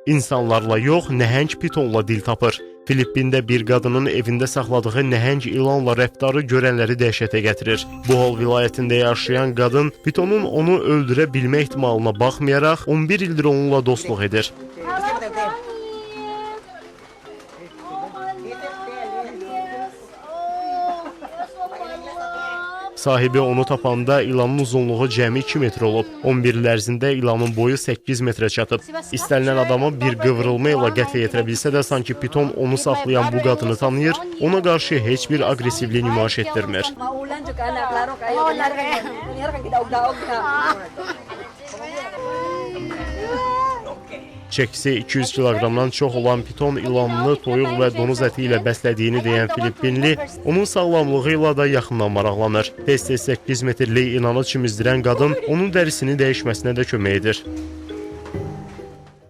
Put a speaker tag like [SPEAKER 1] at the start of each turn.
[SPEAKER 1] İnsanlarla yox, nəhəng pitonla dil tapır. Filippində bir qadının evində saxladığı nəhəng ilanla rəftarı görənləri dəhşətə gətirir. Bohol vilayətində yaşayan qadın pitonun onu öldürə bilmə ehtimalına baxmayaraq 11 ildir onunla dostluq edir. Sahibi onu tapanda ilanın uzunluğu cəmi 2 metr olub. 11 il ərzində ilanın boyu 8 metrə çatıb. İstənilən adamı bir qıvrılma ilə qətlə yetirə bilsə də, sanki piton onu saxlayan bu qadını tanıyır, ona qarşı heç bir aqressivlik nümayiş etdirmir. Çəkisi 200 kiloqramdan çox olan piton ilanını toyuq və donuz əti ilə bəslədiyini deyən Filippinli, onun sağlamlığı ilə da yaxından maraqlanır. Tez-tez 8 metrlik ilanı çimizdirən qadın onun dərisini dəyişməsinə də kömək edir.